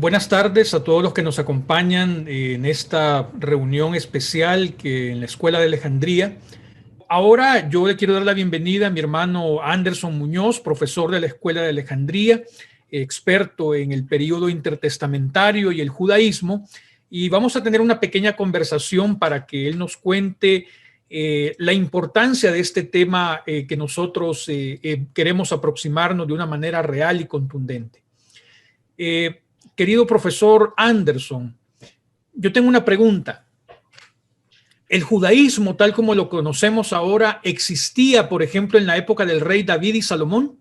Buenas tardes a todos los que nos acompañan en esta reunión especial que en la Escuela de Alejandría. Ahora yo le quiero dar la bienvenida a mi hermano Anderson Muñoz, profesor de la Escuela de Alejandría, experto en el período intertestamentario y el judaísmo, y vamos a tener una pequeña conversación para que él nos cuente la importancia de este tema que nosotros queremos aproximarnos de una manera real y contundente. Querido profesor Anderson, yo tengo una pregunta. ¿El judaísmo, tal como lo conocemos ahora, existía, por ejemplo, en la época del rey David y Salomón?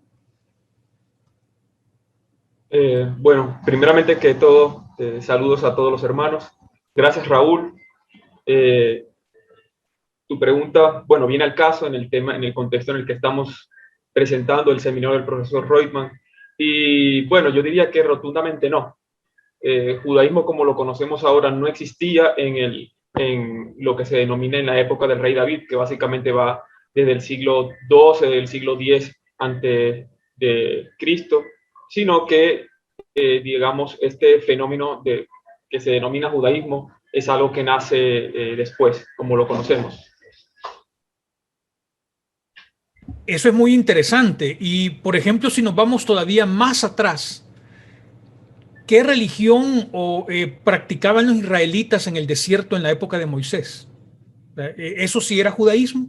Bueno, primeramente que todo, saludos a todos los hermanos. Gracias, Raúl. Eh, Tu pregunta, bueno, viene al caso en el tema, en el contexto en el que estamos presentando el seminario del profesor Reutemann. Y bueno, yo diría que rotundamente no. Judaísmo como lo conocemos ahora no existía en lo que se denomina en la época del rey David, que básicamente va desde el siglo XII, del siglo X antes de Cristo, sino que, digamos, este fenómeno que se denomina judaísmo es algo que nace después, como lo conocemos. Eso es muy interesante. Y, por ejemplo, si nos vamos todavía más atrás, ¿qué religión practicaban los israelitas en el desierto en la época de Moisés? ¿Eso sí era judaísmo?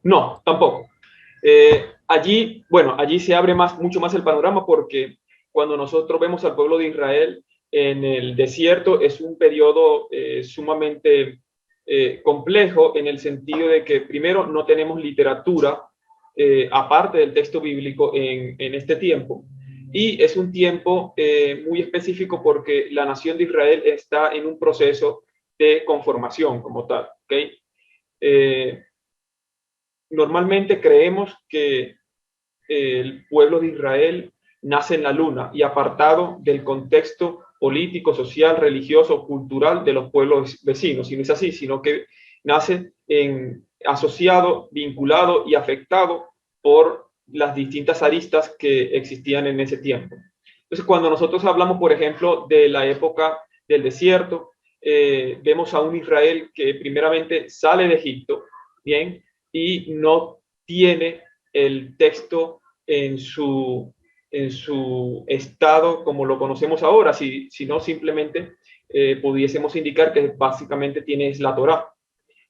No, tampoco. Allí, bueno, allí se abre mucho más el panorama porque cuando nosotros vemos al pueblo de Israel en el desierto es un periodo sumamente complejo en el sentido de que primero no tenemos literatura aparte del texto bíblico en este tiempo. Y es un tiempo muy específico porque la nación de Israel está en un proceso de conformación como tal. ¿Okay? Normalmente creemos que el pueblo de Israel nace en la luna y apartado del contexto político, social, religioso, cultural de los pueblos vecinos. Y no es así, sino que nace asociado, vinculado y afectado por las distintas aristas que existían en ese tiempo. Entonces, cuando nosotros hablamos, por ejemplo, de la época del desierto, vemos a un Israel que primeramente sale de Egipto, bien, y no tiene el texto en su estado como lo conocemos ahora, sino simplemente pudiésemos indicar que básicamente tiene la Torá.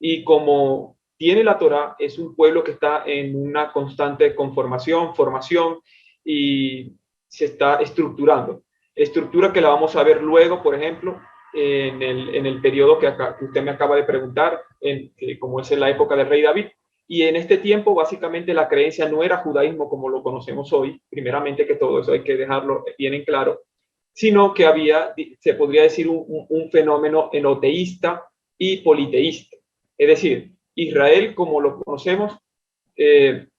Y como tiene la Torá, es un pueblo que está en una constante conformación, formación y se está estructurando. Estructura que la vamos a ver luego, por ejemplo, en el periodo que usted me acaba de preguntar, como es en la época del rey David. Y en este tiempo, básicamente, la creencia no era judaísmo como lo conocemos hoy, primeramente que todo eso hay que dejarlo bien en claro, sino que había, se podría decir, un fenómeno enoteísta y politeísta. Es decir, Israel, como lo conocemos,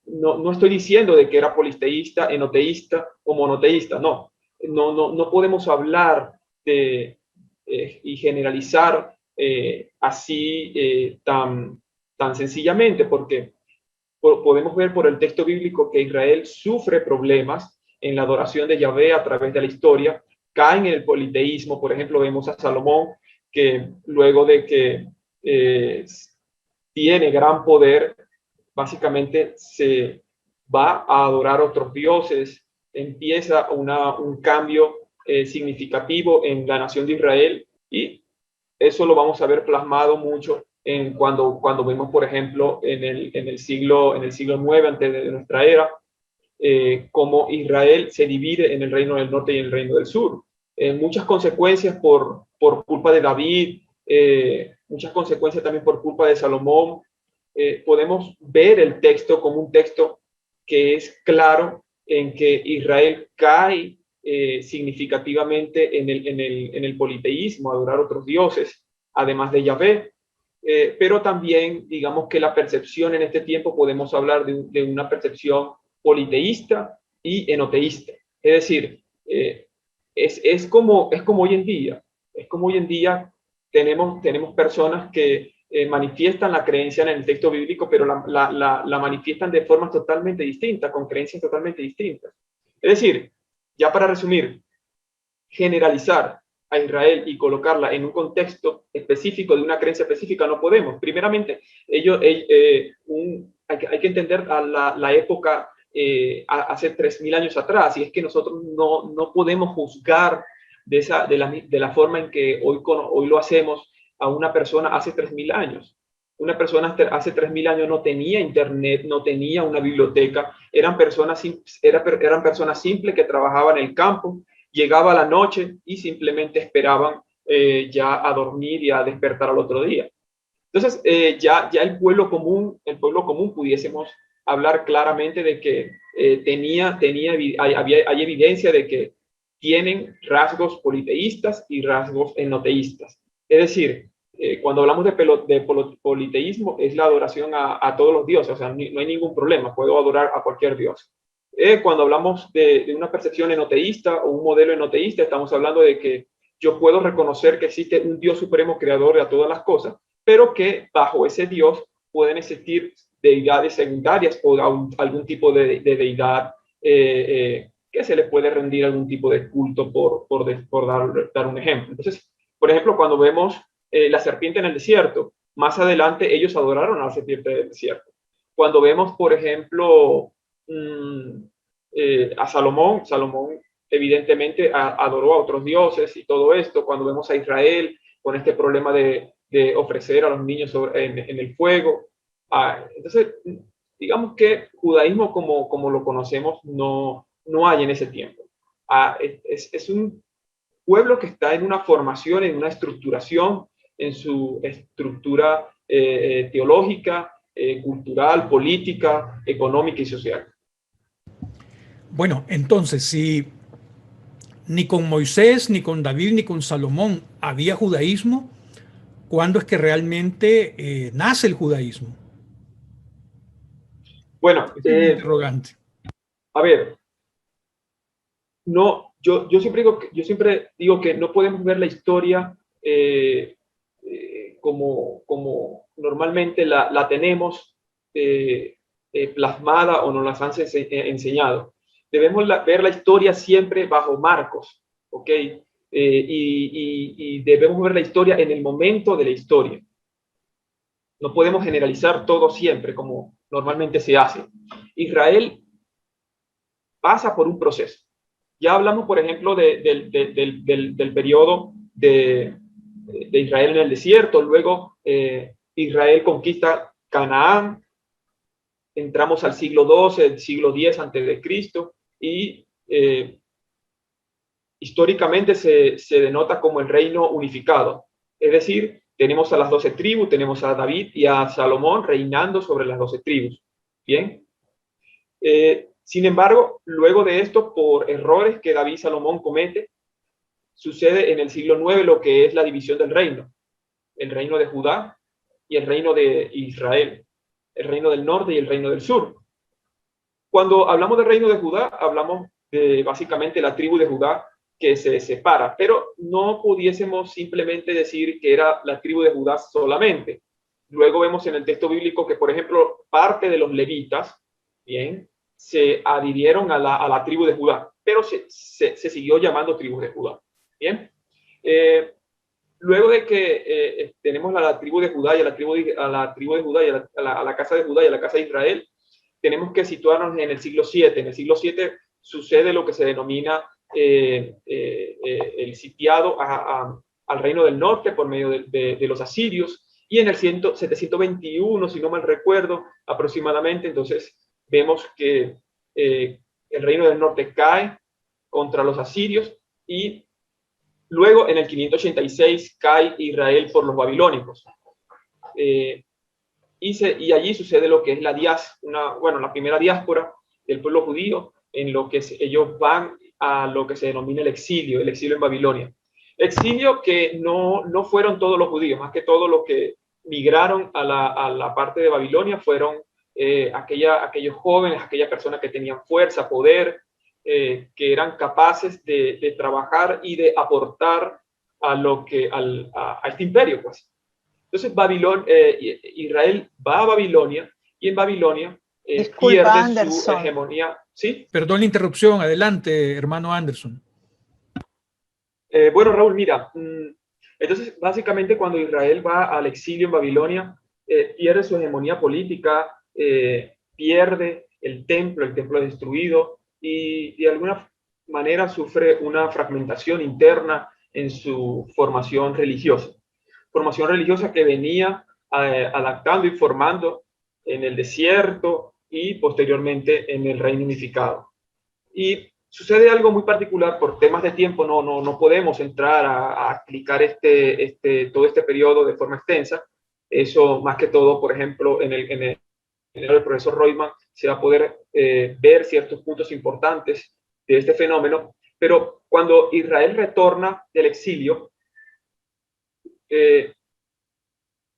no estoy diciendo de que era politeísta, enoteísta o monoteísta, no podemos hablar de, y generalizar así tan sencillamente, porque podemos ver por el texto bíblico que Israel sufre problemas en la adoración de Yahvé a través de la historia, caen en el politeísmo. Por ejemplo, vemos a Salomón que luego de que tiene gran poder, básicamente se va a adorar a otros dioses, empieza un cambio significativo en la nación de Israel y eso lo vamos a ver plasmado mucho cuando vemos, por ejemplo, en el siglo IX antes de nuestra era, cómo Israel se divide en el reino del norte y el reino del sur. Muchas consecuencias por culpa de David, muchas consecuencias también por culpa de Salomón. Podemos ver el texto como un texto que es claro en que Israel cae significativamente en el politeísmo, adorar otros dioses, además de Yahvé. Pero también, digamos que la percepción en este tiempo podemos hablar de una percepción politeísta y enoteísta. Es decir, es como hoy en día. Es como hoy en día tenemos personas que manifiestan la creencia en el texto bíblico, pero la manifiestan de formas totalmente distintas, con creencias totalmente distintas. Es decir, ya para resumir, generalizar a Israel y colocarla en un contexto específico de una creencia específica, no podemos. Primeramente, hay que entender a la época hace 3000 años atrás, y es que nosotros no podemos juzgar de la forma en que hoy lo hacemos a una persona hace 3000 años. Una persona hace 3000 años no tenía internet, no tenía una biblioteca, eran personas simples que trabajaban en el campo, llegaba la noche y simplemente esperaban ya a dormir y a despertar al otro día. Entonces, ya el pueblo común pudiésemos hablar claramente de que hay evidencia de que tienen rasgos politeístas y rasgos enoteístas. Es decir, cuando hablamos de politeísmo, es la adoración a todos los dioses, o sea, no hay ningún problema, puedo adorar a cualquier dios. Cuando hablamos de una percepción enoteísta o un modelo enoteísta, estamos hablando de que yo puedo reconocer que existe un Dios supremo creador de todas las cosas, pero que bajo ese Dios pueden existir deidades secundarias o algún tipo de deidad que se le puede rendir algún tipo de culto por dar un ejemplo. Entonces, por ejemplo, cuando vemos la serpiente en el desierto, más adelante ellos adoraron a la serpiente del desierto. Cuando vemos, por ejemplo, a Salomón evidentemente adoró a otros dioses y todo esto. Cuando vemos a Israel con este problema de ofrecer a los niños en el fuego. Entonces, digamos que judaísmo como lo conocemos no hay en ese tiempo. Es un pueblo que está en una formación, en una estructuración, en su estructura teológica, cultural, política, económica y social. Bueno, entonces, si ni con Moisés, ni con David, ni con Salomón había judaísmo, ¿cuándo es que realmente nace el judaísmo? Bueno, interrogante. A ver, no, yo siempre digo que no podemos ver la historia como normalmente la tenemos plasmada o nos las han enseñado. Debemos ver la historia siempre bajo marcos, ¿ok? Y debemos ver la historia en el momento de la historia. No podemos generalizar todo siempre como normalmente se hace. Israel pasa por un proceso. Ya hablamos, por ejemplo, del periodo de Israel en el desierto, luego Israel conquista Canaán, entramos al siglo XII, el siglo X antes de Cristo, y históricamente se denota como el reino unificado. Es decir, tenemos a las 12 tribus, tenemos a David y a Salomón reinando sobre las 12 tribus. Bien. Sin embargo, luego de esto, por errores que David y Salomón comete, sucede en el siglo IX lo que es la división del reino. El reino de Judá y el reino de Israel. El reino del norte y el reino del sur. Cuando hablamos del reino de Judá, hablamos de básicamente la tribu de Judá que se separa, pero no pudiésemos simplemente decir que era la tribu de Judá solamente. Luego vemos en el texto bíblico que, por ejemplo, parte de los levitas, bien, se adhirieron a la tribu de Judá, pero se siguió llamando tribu de Judá. Bien. Luego de que tenemos a la tribu de Judá y a la tribu de Judá y a la casa de Judá y a la casa de Israel, tenemos que situarnos en el siglo VII. En el siglo VII sucede lo que se denomina el sitiado al reino del norte por medio de los asirios, y en el 721, si no mal recuerdo, aproximadamente, entonces vemos que el reino del norte cae contra los asirios, y luego en el 586 cae Israel por los babilónicos. Y allí sucede lo que es la primera diáspora del pueblo judío, en lo que ellos van a lo que se denomina el exilio en Babilonia. Exilio que no fueron todos los judíos, más que todos los que migraron a la parte de Babilonia fueron aquellos jóvenes, aquellas personas que tenían fuerza, poder, que eran capaces de trabajar y de aportar a este imperio, pues. Entonces Israel va a Babilonia, y en Babilonia pierde Anderson. su hegemonía. ¿Sí? Perdón la interrupción, adelante, hermano Anderson. Bueno, Raúl, mira, entonces básicamente cuando Israel va al exilio en Babilonia, pierde su hegemonía política, pierde el templo es destruido y de alguna manera sufre una fragmentación interna en su formación religiosa que venía adaptando y formando en el desierto y posteriormente en el reino unificado. Y sucede algo muy particular por temas de tiempo, no podemos entrar a explicar todo este periodo de forma extensa. Eso más que todo, por ejemplo, en el profesor Reutemann se va a poder ver ciertos puntos importantes de este fenómeno, pero cuando Israel retorna del exilio, eh,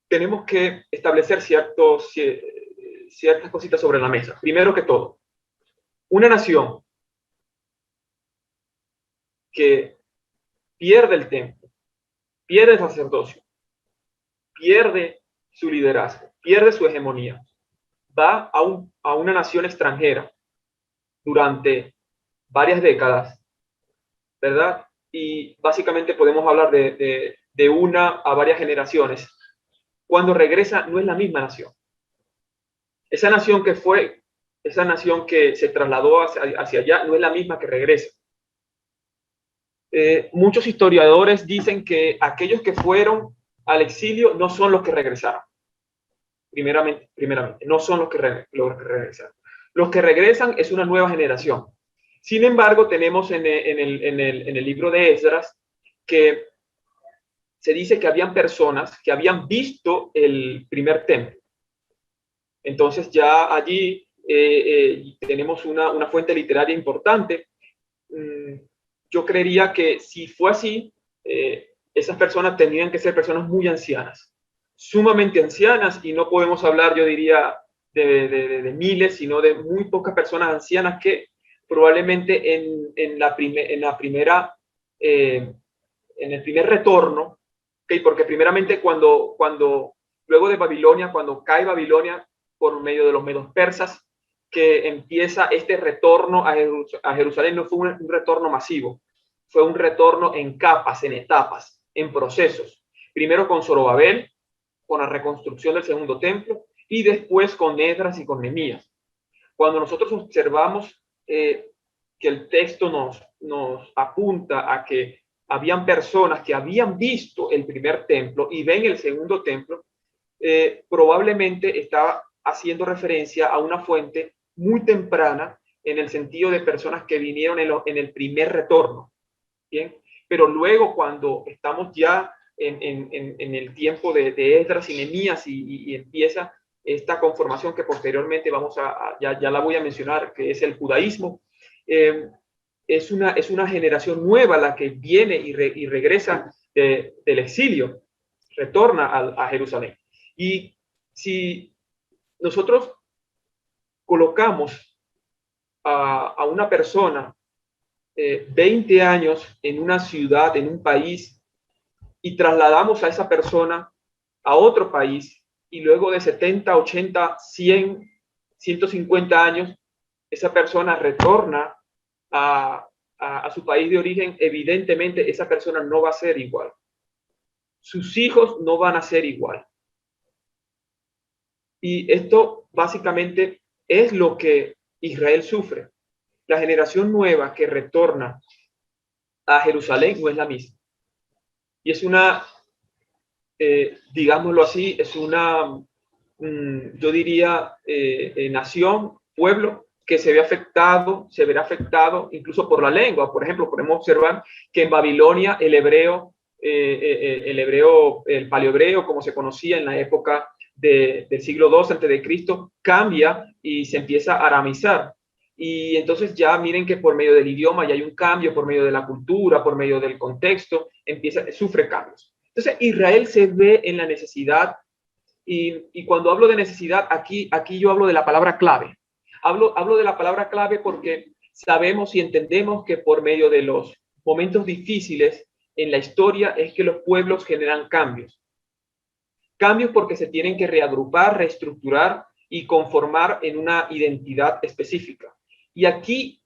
tenemos que establecer ciertas cositas sobre la mesa. Primero que todo, una nación que pierde el templo, pierde el sacerdocio, pierde su liderazgo, pierde su hegemonía, va a una nación extranjera durante varias décadas, ¿verdad? Y básicamente podemos hablar de una a varias generaciones. Cuando regresa no es la misma nación. Esa nación esa nación que se trasladó hacia allá no es la misma que regresa. Muchos historiadores dicen que aquellos que fueron al exilio no son los que regresaron. Primeramente no son los que regresaron. Los que regresan es una nueva generación. Sin embargo, tenemos en el libro de Esdras que se dice que habían personas que habían visto el primer templo. Entonces ya allí tenemos una fuente literaria importante. Yo creería que si fue así, esas personas tendrían que ser personas muy ancianas, sumamente ancianas, y no podemos hablar, yo diría, de miles, sino de muy pocas personas ancianas que probablemente en el primer retorno, ¿okay? Porque primeramente luego de Babilonia, cuando cae Babilonia por medio de los medos persas, que empieza este retorno a Jerusalén, no fue un retorno masivo, fue un retorno en capas, en etapas, en procesos. Primero con Zorobabel, con la reconstrucción del segundo templo, y después con Esdras y con Nehemías. Cuando nosotros observamos que el texto nos apunta a que habían personas que habían visto el primer templo y ven el segundo templo, probablemente estaba haciendo referencia a una fuente muy temprana en el sentido de personas que vinieron en el primer retorno. ¿Bien? Pero luego cuando estamos ya en el tiempo de Esdras y Nehemías y empieza esta conformación que posteriormente ya la voy a mencionar, que es el judaísmo, es una generación nueva la que viene y regresa del exilio, retorna a Jerusalén. Y si nosotros colocamos a una persona 20 años en una ciudad, en un país, y trasladamos a esa persona a otro país, y luego de 70, 80, 100, 150 años, esa persona retorna a su país de origen, evidentemente esa persona no va a ser igual. Sus hijos no van a ser igual. Y esto básicamente es lo que Israel sufre. La generación nueva que retorna a Jerusalén no es la misma. Y es digámoslo así, es yo diría, nación, pueblo, que se verá afectado incluso por la lengua. Por ejemplo, podemos observar que en Babilonia el paleohebreo, como se conocía en la época del siglo II a.C., cambia y se empieza a aramizar. Y entonces ya miren que por medio del idioma ya hay un cambio, por medio de la cultura, por medio del contexto, sufre cambios. Entonces Israel se ve en la necesidad, y cuando hablo de necesidad, aquí yo hablo de la palabra clave. Hablo de la palabra clave porque sabemos y entendemos que por medio de los momentos difíciles en la historia es que los pueblos generan cambios. Cambios porque se tienen que reagrupar, reestructurar y conformar en una identidad específica. Y aquí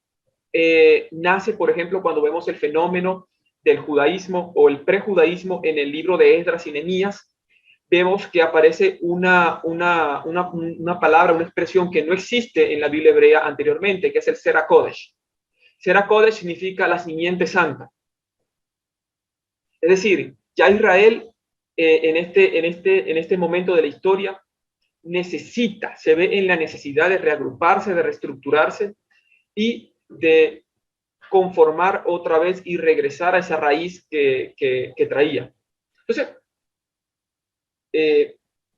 nace, por ejemplo, cuando vemos el fenómeno del judaísmo o el prejudaísmo en el libro de Esdras y Nehemías, vemos que aparece una palabra, una expresión que no existe en la Biblia hebrea anteriormente, que es el Sera Kodesh. Sera Kodesh significa la simiente santa. Es decir, ya Israel en este momento de la historia se ve en la necesidad de reagruparse, de reestructurarse y de conformar otra vez y regresar a esa raíz que traía. Entonces,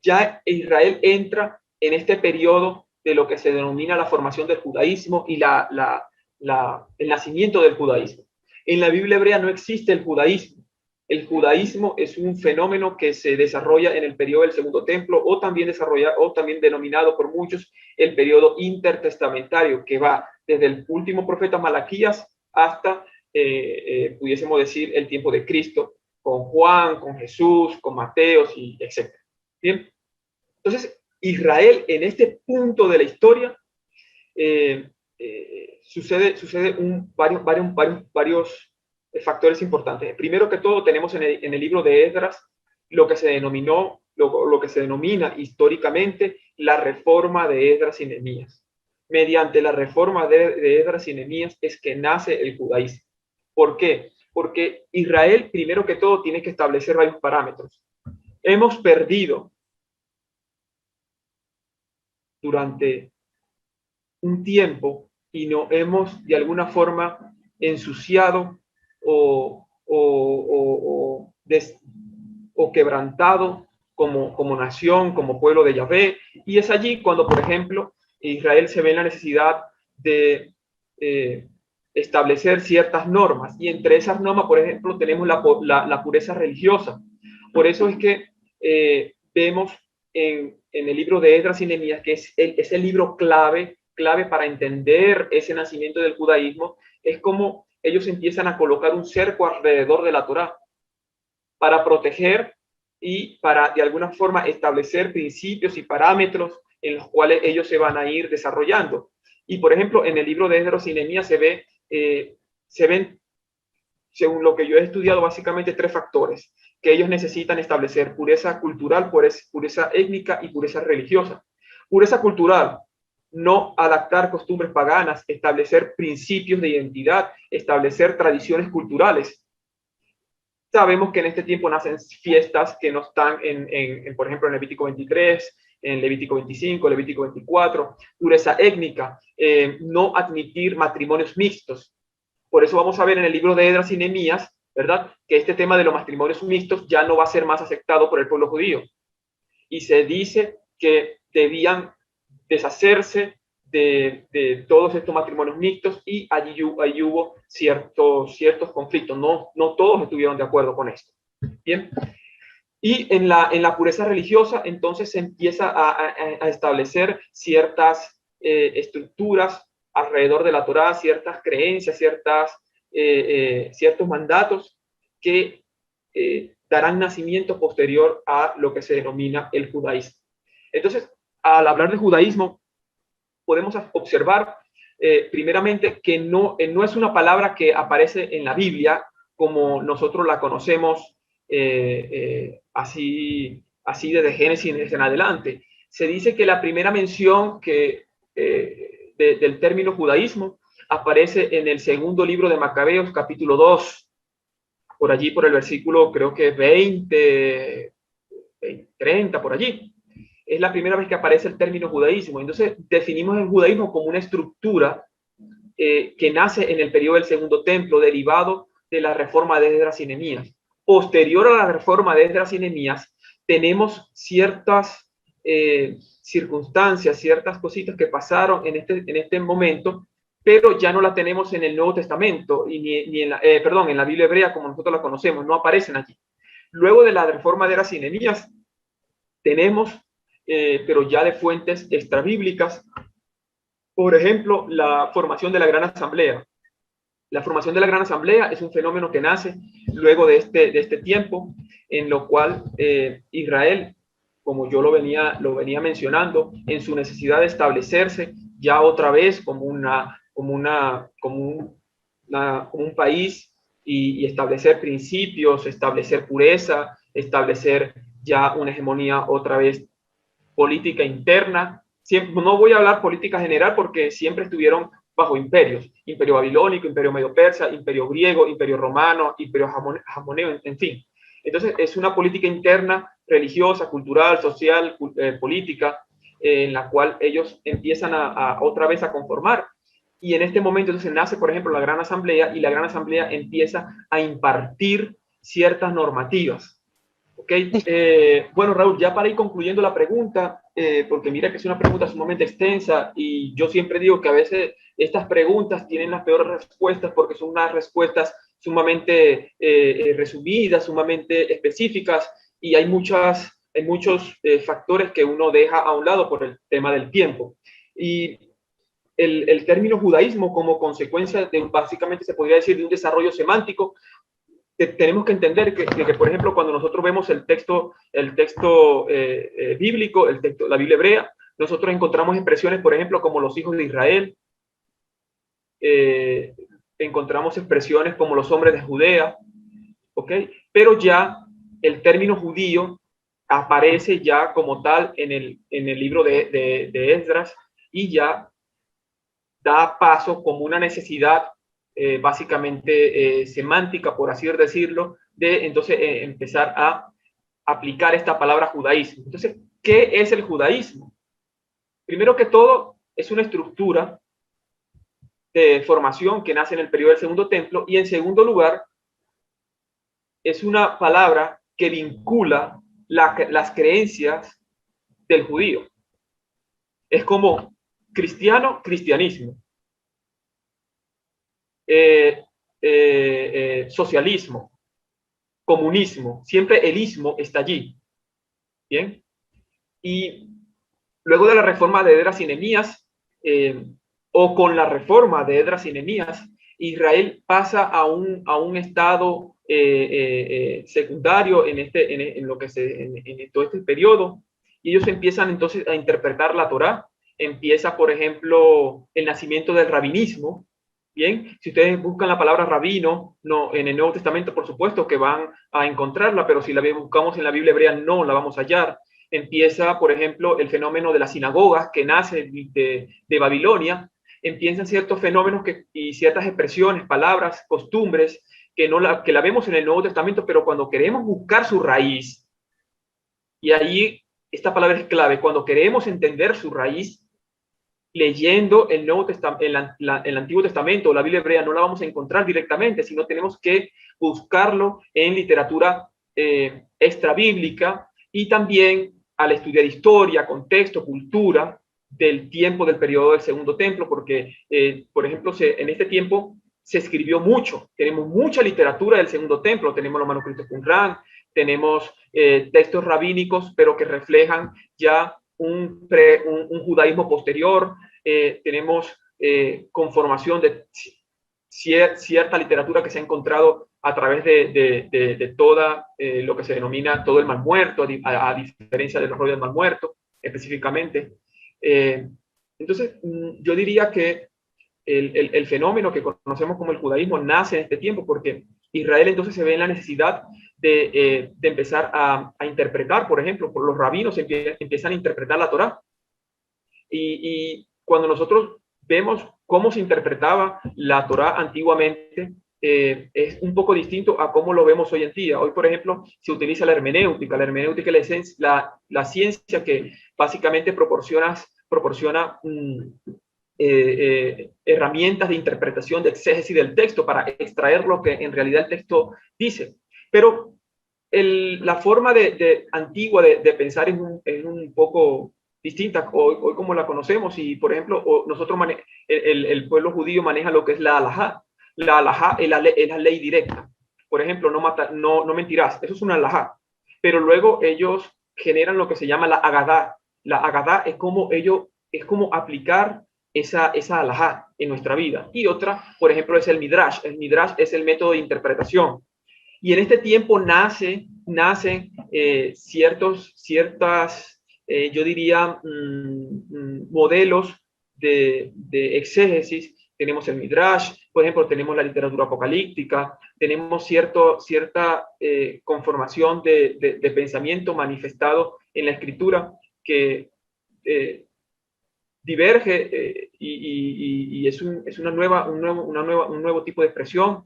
ya Israel entra en este periodo de lo que se denomina la formación del judaísmo y el nacimiento del judaísmo. En la Biblia hebrea no existe el judaísmo. El judaísmo es un fenómeno que se desarrolla en el periodo del Segundo Templo o también denominado por muchos el periodo intertestamentario, que va desde el último profeta Malaquías hasta, pudiésemos decir, el tiempo de Cristo, con Juan, con Jesús, con Mateo, y etc. Bien, entonces Israel en este punto de la historia sucede varios factores importantes. Primero que todo, tenemos en el libro de Esdras lo que se denomina históricamente la reforma de Esdras y Nehemías. Mediante la reforma de Esdras y Nehemías es que nace el judaísmo. ¿Por qué? Porque Israel, primero que todo, tiene que establecer varios parámetros. Hemos perdido durante un tiempo y nos hemos de alguna forma ensuciado o quebrantado como nación, como pueblo de Yahvé. Y es allí cuando, por ejemplo, Israel se ve en la necesidad de establecer ciertas normas. Y entre esas normas, por ejemplo, tenemos la pureza religiosa. Por eso es que vemos en el libro de Esdras y Nehemías, que es el libro clave para entender ese nacimiento del judaísmo, es como ellos empiezan a colocar un cerco alrededor de la Torá para proteger y para de alguna forma establecer principios y parámetros en los cuales ellos se van a ir desarrollando. Y por ejemplo, en el libro de Esdras y Nehemías se ven, según lo que yo he estudiado, básicamente tres factores que ellos necesitan establecer: pureza cultural, pureza étnica y pureza religiosa. Pureza cultural: no adaptar costumbres paganas, establecer principios de identidad, establecer tradiciones culturales. Sabemos que en este tiempo nacen fiestas que no están por ejemplo, en Levítico 23, en Levítico 25, Levítico 24. Pureza étnica: no admitir matrimonios mixtos. Por eso vamos a ver en el libro de Esdras y Nehemías, ¿verdad?, que este tema de los matrimonios mixtos ya no va a ser más aceptado por el pueblo judío. Y se dice que debían deshacerse de todos estos matrimonios mixtos, y allí hubo ciertos conflictos. No todos estuvieron de acuerdo con esto. Bien. Y en la pureza religiosa, entonces se empieza a establecer ciertas estructuras alrededor de la Torá, ciertas creencias, ciertos mandatos que darán nacimiento posterior a lo que se denomina el judaísmo. Entonces, al hablar de judaísmo, podemos observar primeramente que no es una palabra que aparece en la Biblia como nosotros la conocemos, así desde Génesis en adelante. Se dice que la primera mención del término judaísmo aparece en el segundo libro de Macabeos, capítulo 2, por allí, por el versículo, creo que 20, 30, por allí. Es la primera vez que aparece el término judaísmo. Entonces definimos el judaísmo como una estructura que nace en el periodo del Segundo Templo, derivado de la reforma de Esdras y Nehemías. Posterior a la reforma de Esdras y Nehemías, tenemos ciertas circunstancias, ciertas cositas que pasaron en este momento, pero ya no la tenemos en el Nuevo Testamento, ni en la Biblia hebrea como nosotros la conocemos, no aparecen allí. Luego de la reforma de Esdras y Nehemías, tenemos, pero ya de fuentes extrabíblicas, por ejemplo, la formación de la Gran Asamblea. La formación de la Gran Asamblea es un fenómeno que nace luego de este tiempo, en lo cual Israel, como yo lo venía mencionando, en su necesidad de establecerse ya otra vez como un país y establecer principios, establecer pureza, establecer ya una hegemonía otra vez política interna. Siempre, no voy a hablar política general porque siempre estuvieron bajo imperios, imperio babilónico, imperio medio persa, imperio griego, imperio romano, imperio jamoneo, en fin. Entonces es una política interna, religiosa, cultural, social, política, en la cual ellos empiezan a otra vez a conformar. Y en este momento entonces nace, por ejemplo, la Gran Asamblea, y la Gran Asamblea empieza a impartir ciertas normativas. ¿Ok? Bueno, Raúl, ya para ir concluyendo la pregunta, porque mira que es una pregunta sumamente extensa y yo siempre digo que a veces estas preguntas tienen las peores respuestas porque son unas respuestas sumamente resumidas, sumamente específicas, y hay muchos factores que uno deja a un lado por el tema del tiempo. Y el término judaísmo, como consecuencia de, básicamente se podría decir, de un desarrollo semántico, tenemos que entender que, por ejemplo, cuando nosotros vemos el texto bíblico, la Biblia hebrea, nosotros encontramos expresiones, por ejemplo, como los hijos de Israel, encontramos expresiones como los hombres de Judea, ¿ok? Pero ya el término judío aparece ya como tal en el libro de Esdras, y ya da paso como una necesidad básicamente semántica, por así decirlo, de entonces empezar a aplicar esta palabra judaísmo. Entonces, ¿qué es el judaísmo? Primero que todo, es una estructura de formación que nace en el periodo del Segundo Templo, y en segundo lugar, es una palabra que vincula las creencias del judío. Es como cristiano, cristianismo. Socialismo, comunismo, siempre el ismo está allí. Bien. Y luego de la reforma de Esdras y Nehemías, o con la reforma de Esdras y Nehemías, Israel pasa a un estado secundario en lo que en todo este periodo, y ellos empiezan entonces a interpretar la Torá. Empieza, por ejemplo, el nacimiento del rabinismo. Bien, si ustedes buscan la palabra rabino, no, en el Nuevo Testamento, por supuesto que van a encontrarla, pero si la buscamos en la Biblia hebrea, no la vamos a hallar. Empieza, por ejemplo, el fenómeno de las sinagogas que nace de Babilonia. Empiezan ciertos fenómenos y ciertas expresiones, palabras, costumbres que la vemos en el Nuevo Testamento, pero cuando queremos buscar su raíz, y ahí esta palabra es clave, cuando queremos entender su raíz, leyendo el Nuevo Testamento, el Antiguo Testamento o la Biblia hebrea, no la vamos a encontrar directamente, sino tenemos que buscarlo en literatura extrabíblica, y también al estudiar historia, contexto, cultura del tiempo del periodo del Segundo Templo, porque, por ejemplo, en este tiempo se escribió mucho, tenemos mucha literatura del Segundo Templo, tenemos los manuscritos Qumran, tenemos textos rabínicos, pero que reflejan ya un judaísmo posterior, tenemos conformación de cierta literatura que se ha encontrado a través de toda lo que se denomina todo el Mar Muerto, a diferencia del rollo del Mar Muerto específicamente. Entonces, yo diría que el fenómeno que conocemos como el judaísmo nace en este tiempo, porque Israel entonces se ve en la necesidad de empezar a interpretar, por ejemplo, por los rabinos empiezan a interpretar la Torá. Y cuando nosotros vemos cómo se interpretaba la Torá antiguamente, es un poco distinto a cómo lo vemos hoy en día. Hoy, por ejemplo, se utiliza la hermenéutica. La hermenéutica es la ciencia que básicamente proporciona herramientas de interpretación, de exégesis del texto para extraer lo que en realidad el texto dice. Pero la forma antigua de pensar es un poco distinta hoy como la conocemos, y por ejemplo nosotros el pueblo judío maneja lo que es la halajá. La halajá es la ley directa. Por ejemplo, no mentirás, eso es una halajá, pero luego ellos generan lo que se llama la agadá. La agadá es como aplicar esa halajá en nuestra vida. Y otra, por ejemplo, es el midrash. El midrash es el método de interpretación. Y en este tiempo nacen yo diría, modelos de exégesis tenemos el Midrash, por ejemplo, tenemos la literatura apocalíptica, tenemos cierta conformación de pensamiento manifestado en la escritura que diverge y es un nuevo tipo de expresión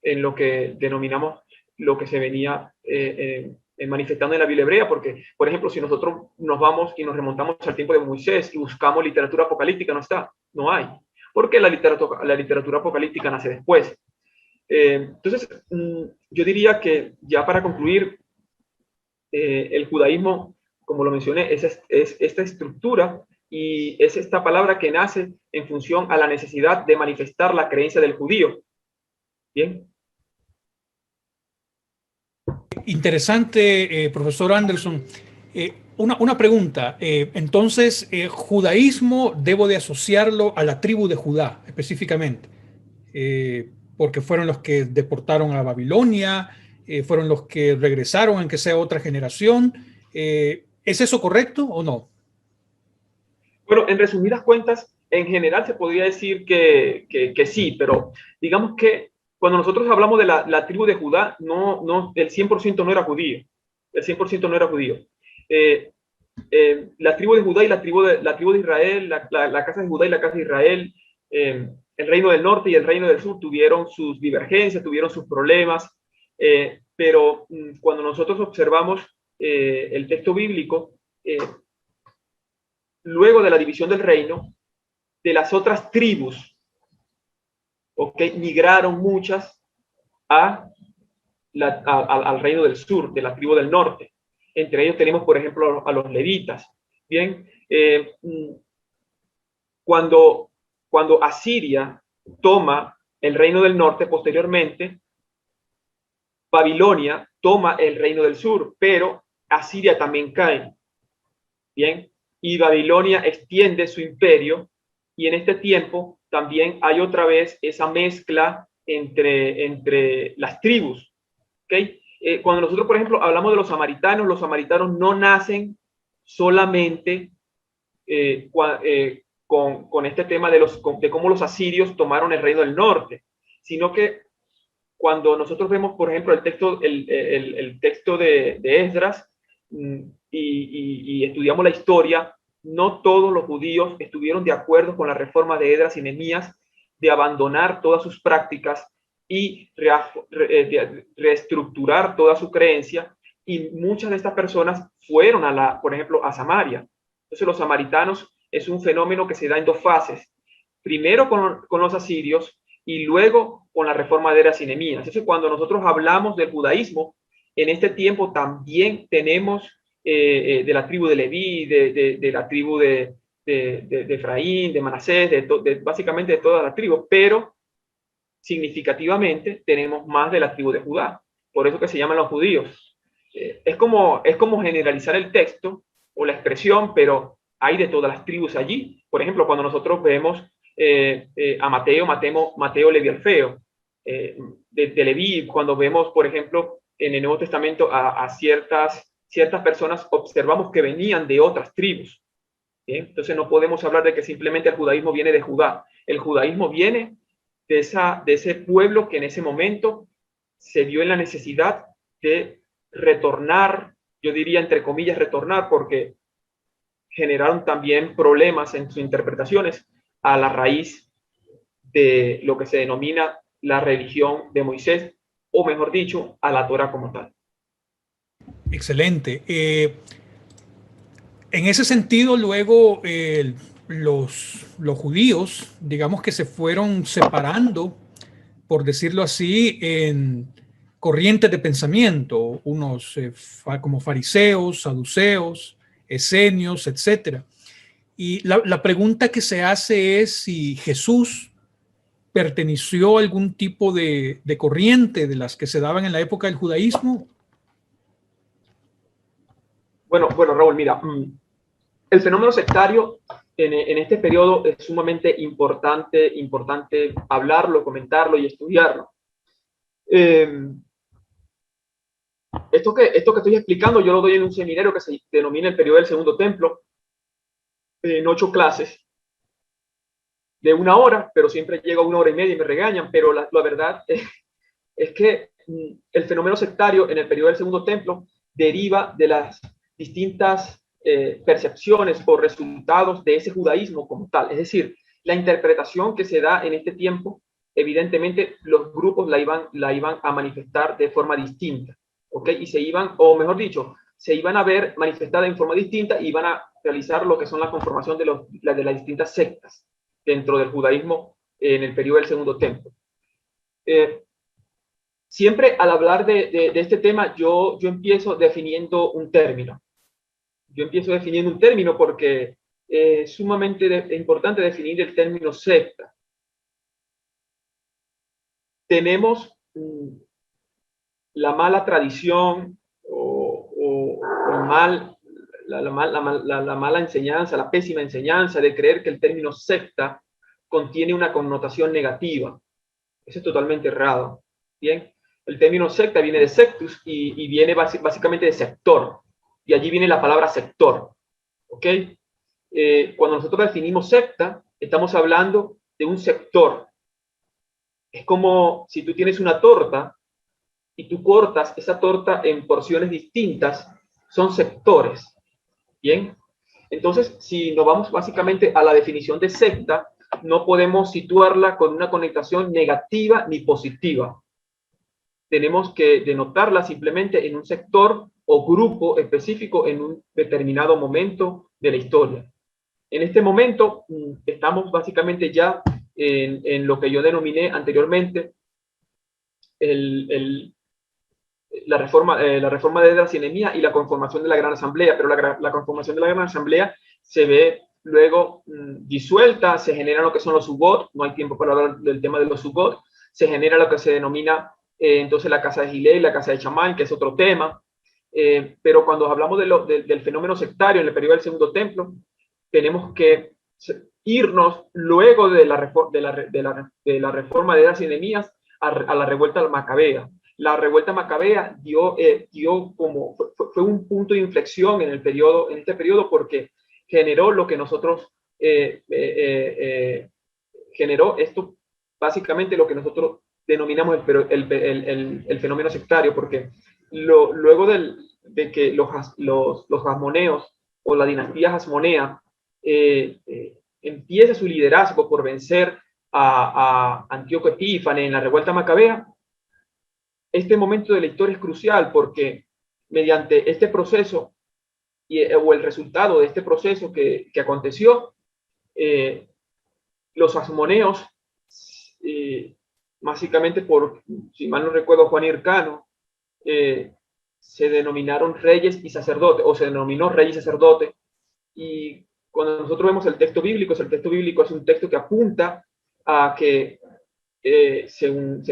en lo que denominamos lo que se venía manifestando en la Biblia hebrea, porque, por ejemplo, si nosotros nos vamos y nos remontamos al tiempo de Moisés y buscamos literatura apocalíptica, no hay, porque la literatura apocalíptica nace después. Entonces, yo diría que ya para concluir, el judaísmo, como lo mencioné, es esta estructura y es esta palabra que nace en función a la necesidad de manifestar la creencia del judío. Bien. Interesante, profesor Anderson. Una pregunta. Entonces, judaísmo debo de asociarlo a la tribu de Judá específicamente, porque fueron los que deportaron a Babilonia, fueron los que regresaron, aunque sea otra generación. ¿Es eso correcto o no? Bueno, en resumidas cuentas, en general se podría decir que sí, pero digamos que cuando nosotros hablamos de la tribu de Judá, el 100% no era judío. El 100% no era judío. La tribu de Judá y la tribu de Israel, la casa de Judá y la casa de Israel, el reino del norte y el reino del sur tuvieron sus divergencias, tuvieron sus problemas, pero cuando nosotros observamos el texto bíblico, luego de la división del reino, de las otras tribus, migraron muchas al reino del sur, de la tribu del norte. Entre ellos tenemos, por ejemplo, a los levitas. Bien, cuando Asiria toma el reino del norte, posteriormente, Babilonia toma el reino del sur, pero Asiria también cae. Bien, y Babilonia extiende su imperio, y en este tiempo también hay otra vez esa mezcla entre las tribus. ¿Okay? Cuando nosotros, por ejemplo, hablamos de los samaritanos no nacen solamente con este tema de cómo los asirios tomaron el reino del norte, sino que cuando nosotros vemos, por ejemplo, el texto de Esdras y estudiamos la historia, no todos los judíos estuvieron de acuerdo con la reforma de Esdras y Nehemías de abandonar todas sus prácticas y reestructurar toda su creencia, y muchas de estas personas fueron por ejemplo, a Samaria. Entonces los samaritanos es un fenómeno que se da en dos fases, primero con los asirios y luego con la reforma de Esdras y Nehemías. Entonces, cuando nosotros hablamos del judaísmo, en este tiempo también tenemos de la tribu de Leví, de la tribu de Efraín, de Manasés, básicamente de todas las tribus, pero significativamente tenemos más de la tribu de Judá. Por eso que se llaman los judíos. Es como generalizar el texto o la expresión, pero hay de todas las tribus allí. Por ejemplo, cuando nosotros vemos a Mateo Leví Alfeo, de Leví, cuando vemos, por ejemplo, en el Nuevo Testamento a ciertas personas, observamos que venían de otras tribus. ¿Bien? Entonces no podemos hablar de que simplemente el judaísmo viene de Judá. El judaísmo viene de ese pueblo que en ese momento se vio en la necesidad de retornar, yo diría entre comillas retornar, porque generaron también problemas en sus interpretaciones a la raíz de lo que se denomina la religión de Moisés, o mejor dicho, a la Torá como tal. Excelente. En ese sentido, luego los judíos, digamos que se fueron separando, por decirlo así, en corrientes de pensamiento, unos como fariseos, saduceos, esenios, etcétera. Y la pregunta que se hace es si Jesús perteneció a algún tipo de corriente de las que se daban en la época del judaísmo. Bueno, Raúl, mira, el fenómeno sectario en este periodo es sumamente importante hablarlo, comentarlo y estudiarlo. Esto que estoy explicando yo lo doy en un seminario que se denomina el periodo del Segundo Templo, en 8 clases de 1 hora, pero siempre llego a 1 hora y media y me regañan, pero la verdad es que el fenómeno sectario en el periodo del Segundo Templo deriva de las distintas percepciones o resultados de ese judaísmo como tal. Es decir, la interpretación que se da en este tiempo, evidentemente los grupos la iban a manifestar de forma distinta, ¿ok? Y se iban, o mejor dicho, se iban a ver manifestada en forma distinta y iban a realizar lo que son la conformación de las distintas sectas dentro del judaísmo en el periodo del Segundo Templo. Siempre al hablar de este tema, yo empiezo definiendo un término. Yo empiezo definiendo un término porque es sumamente importante definir el término secta. Tenemos la mala tradición o la mala enseñanza, la pésima enseñanza de creer que el término secta contiene una connotación negativa. Eso es totalmente errado. Bien, el término secta viene de sectus y viene básicamente de sector. Y allí viene la palabra sector. ¿Ok? Cuando nosotros definimos secta, estamos hablando de un sector. Es como si tú tienes una torta y tú cortas esa torta en porciones distintas, son sectores. Bien, entonces si nos vamos básicamente a la definición de secta, no podemos situarla con una connotación negativa ni positiva. Tenemos que denotarla simplemente en un sector o grupo específico en un determinado momento de la historia. En este momento estamos básicamente ya en lo que yo denominé anteriormente la reforma de Esdras y Nehemías y la conformación de la Gran Asamblea, pero la conformación de la Gran Asamblea se ve luego disuelta, se generan lo que son los Sukkot, no hay tiempo para hablar del tema de los Sukkot, se genera lo que se denomina entonces la casa de Gilel, la casa de Chamán, que es otro tema, pero cuando hablamos del fenómeno sectario en el periodo del Segundo Templo, tenemos que irnos luego de la reforma de Esdras y Nehemías a la revuelta macabea. La revuelta macabea fue un punto de inflexión en este periodo porque generó lo que nosotros generó esto, básicamente lo que nosotros denominamos el fenómeno sectario, porque luego de que los hasmoneos o la dinastía hasmonea empieza su liderazgo por vencer a Antíoco Epífanes en la revuelta macabea, este momento de la historia es crucial porque mediante este proceso o el resultado de este proceso que aconteció, los hasmoneos, básicamente si mal no recuerdo, Juan Hircano, se denominaron reyes y sacerdotes, o se denominó rey y sacerdote. Y cuando nosotros vemos el texto bíblico es un texto que apunta a que, según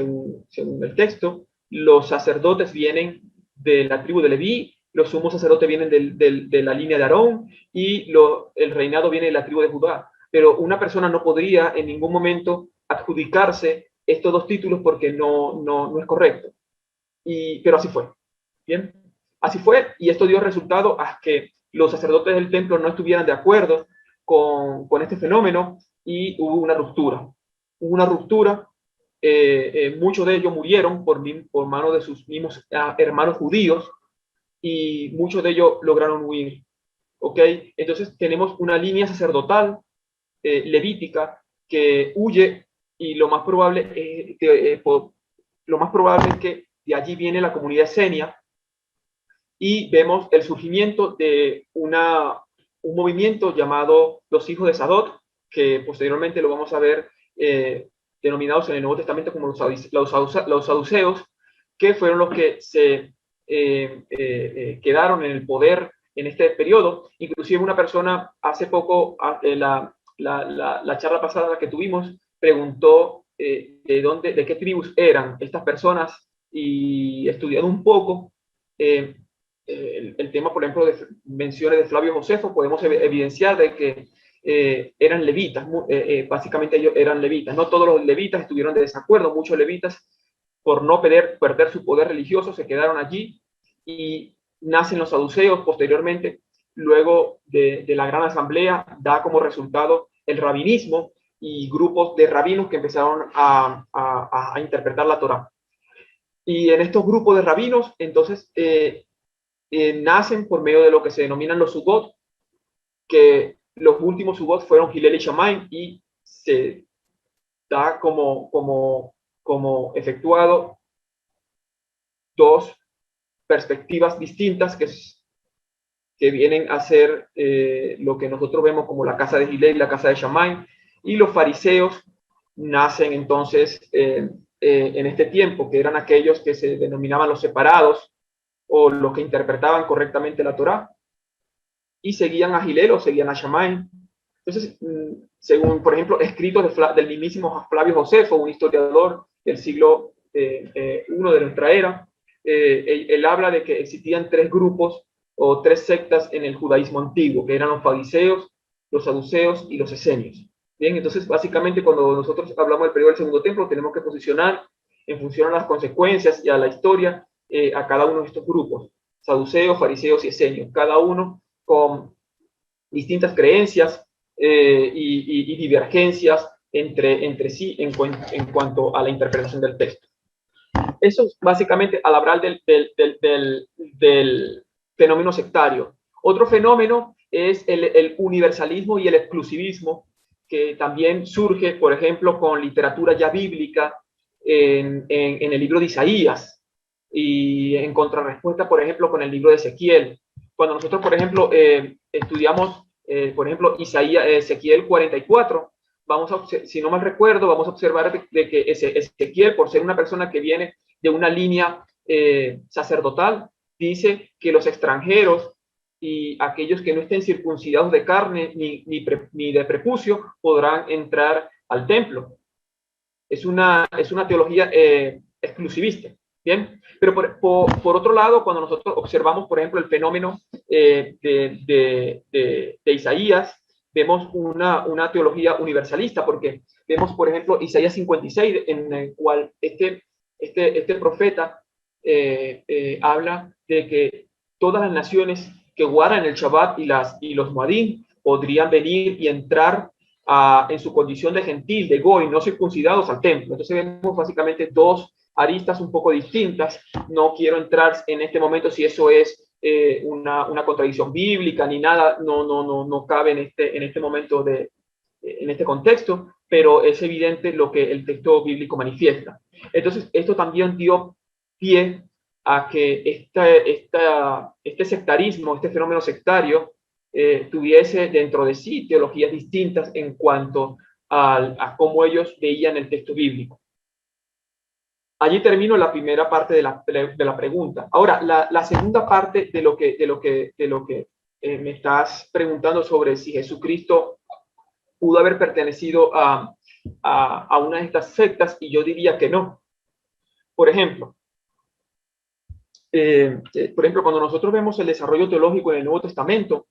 el texto, los sacerdotes vienen de la tribu de Leví, los sumos sacerdotes vienen de la línea de Aarón y el reinado viene de la tribu de Judá. Pero una persona no podría en ningún momento adjudicarse estos dos títulos porque no es correcto. Pero así fue. Bien, así fue, y esto dio resultado a que los sacerdotes del templo no estuvieran de acuerdo con este fenómeno y hubo una ruptura. Hubo una ruptura. Muchos de ellos murieron por mano de sus mismos hermanos judíos y muchos de ellos lograron huir. ¿Ok? Entonces tenemos una línea sacerdotal levítica que huye y lo más probable es que de allí viene la comunidad esenia y vemos el surgimiento de un movimiento llamado los hijos de Sadot, que posteriormente lo vamos a ver denominados en el Nuevo Testamento como los saduceos, que fueron los que se quedaron en el poder en este periodo. Inclusive una persona hace poco, la charla pasada que tuvimos, preguntó de qué tribus eran estas personas y estudiando un poco el tema, por ejemplo, de menciones de Flavio Josefo, podemos evidenciar de que eran levitas, básicamente ellos eran levitas. No todos los levitas estuvieron de desacuerdo, muchos levitas, por no perder su poder religioso, se quedaron allí y nacen los saduceos posteriormente. Luego de la Gran Asamblea da como resultado el rabinismo y grupos de rabinos que empezaron a interpretar la Torá. Y en estos grupos de rabinos, entonces, nacen por medio de lo que se denominan los Sugot, que los últimos Sugot fueron Hillel y Shammai, y se da como efectuado dos perspectivas distintas que vienen a ser lo que nosotros vemos como la casa de Hillel y la casa de Shammai, y los fariseos nacen entonces en este tiempo, que eran aquellos que se denominaban los separados o los que interpretaban correctamente la Torá, y seguían a Hillel o seguían a Shammai. Entonces, según, por ejemplo, escritos del mismísimo Flavio Josefo, un historiador del siglo I de nuestra era, él habla de que existían tres grupos o tres sectas en el judaísmo antiguo, que eran los fariseos, los saduceos y los esenios. Bien, entonces, básicamente, cuando nosotros hablamos del periodo del Segundo Templo, tenemos que posicionar en función a las consecuencias y a la historia a cada uno de estos grupos, saduceos, fariseos y esenios, cada uno con distintas creencias y divergencias entre sí en cuanto a la interpretación del texto. Eso es básicamente al hablar del fenómeno sectario. Otro fenómeno es el universalismo y el exclusivismo, que también surge, por ejemplo, con literatura ya bíblica en el libro de Isaías, y en contrarrespuesta, por ejemplo, con el libro de Ezequiel. Cuando nosotros, por ejemplo, estudiamos, por ejemplo, Ezequiel 44, si no mal recuerdo, vamos a observar de que Ezequiel, por ser una persona que viene de una línea sacerdotal, dice que los extranjeros y aquellos que no estén circuncidados de carne ni de prepucio podrán entrar al templo. Es una teología exclusivista. Bien, pero por otro lado, cuando nosotros observamos, por ejemplo, el fenómeno de Isaías, vemos una teología universalista, porque vemos, por ejemplo, Isaías 56, en el cual este profeta habla de que todas las naciones que guardan el Shabbat y los Moadim podrían venir y entrar en su condición de gentil, de goy, no circuncidados al templo. Entonces vemos básicamente dos aristas un poco distintas. No quiero entrar en este momento si eso es una contradicción bíblica ni nada, no cabe en este momento en este contexto, pero es evidente lo que el texto bíblico manifiesta. Entonces, esto también dio pie a que este sectarismo, este fenómeno sectario, tuviese dentro de sí teologías distintas en cuanto a cómo ellos veían el texto bíblico. Allí termino la primera parte de la pregunta. Ahora, la segunda parte de lo que me estás preguntando sobre si Jesucristo pudo haber pertenecido a una de estas sectas, y yo diría que no. Por ejemplo, cuando nosotros vemos el desarrollo teológico en el Nuevo Testamento,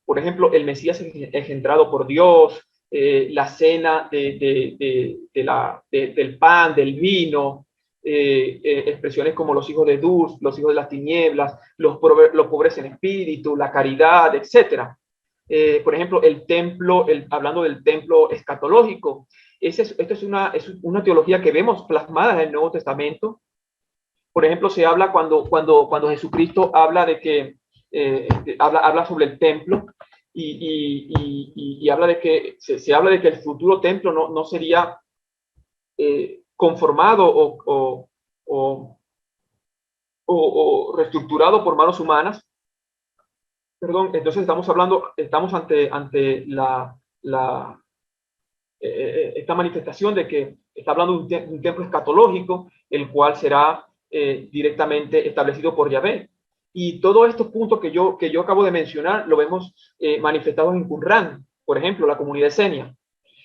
por ejemplo, el Mesías engendrado por Dios, la cena del pan, del vino, expresiones como los hijos de Duz, los hijos de las tinieblas, los pobres en espíritu, la caridad, etc. Por ejemplo, el templo, hablando del templo escatológico, esto es una teología que vemos plasmada en el Nuevo Testamento. Por ejemplo, se habla cuando Jesucristo habla de que habla sobre el templo y habla de que se habla de que el futuro templo no sería conformado o reestructurado por manos humanas. Perdón, entonces estamos ante esta manifestación de que está hablando de un templo escatológico, el cual será directamente establecido por Yahvé. Y todos estos puntos que yo acabo de mencionar lo vemos manifestados en Qumran, por ejemplo, la comunidad esenia.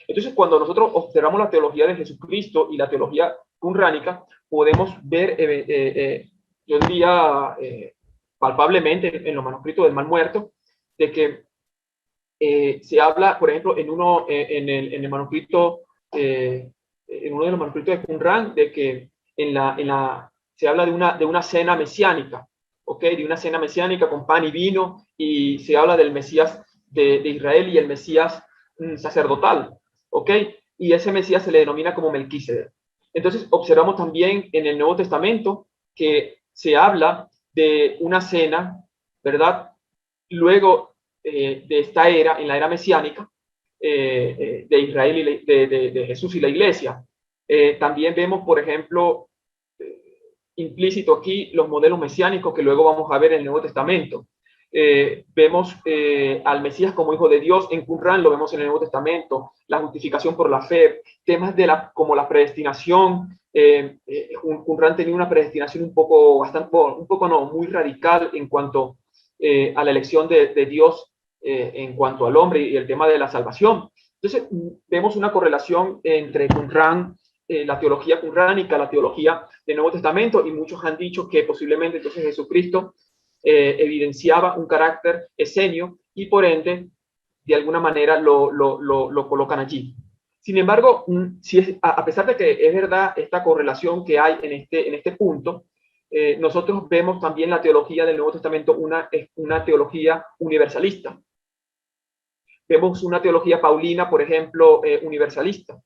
Entonces, cuando nosotros observamos la teología de Jesucristo y la teología qumránica, podemos ver, yo diría, palpablemente en los manuscritos del Mar Muerto, de que se habla, por ejemplo, en uno de los manuscritos de Qumran, de que se habla de una cena mesiánica, ¿okay? De una cena mesiánica con pan y vino, y se habla del Mesías de Israel y el Mesías sacerdotal. ¿ok? Y ese Mesías se le denomina como Melquisedec. Entonces, observamos también en el Nuevo Testamento que se habla de una cena, ¿verdad? Luego de esta era, en la era mesiánica, de Israel y de Jesús y la iglesia. También vemos, por ejemplo, implícito aquí los modelos mesiánicos que luego vamos a ver en el Nuevo Testamento. Vemos al Mesías como hijo de Dios en Qumran, lo vemos en el Nuevo Testamento, la justificación por la fe, temas como la predestinación. Qumran tenía una predestinación muy radical en cuanto a la elección de Dios en cuanto al hombre y el tema de la salvación. Entonces, vemos una correlación entre Qumran, la teología qumránica, la teología del Nuevo Testamento, y muchos han dicho que posiblemente entonces Jesucristo evidenciaba un carácter esenio y por ende, de alguna manera, lo colocan allí. Sin embargo, a pesar de que es verdad esta correlación que hay en este punto, nosotros vemos también la teología del Nuevo Testamento una teología universalista. Vemos una teología paulina, por ejemplo, universalista,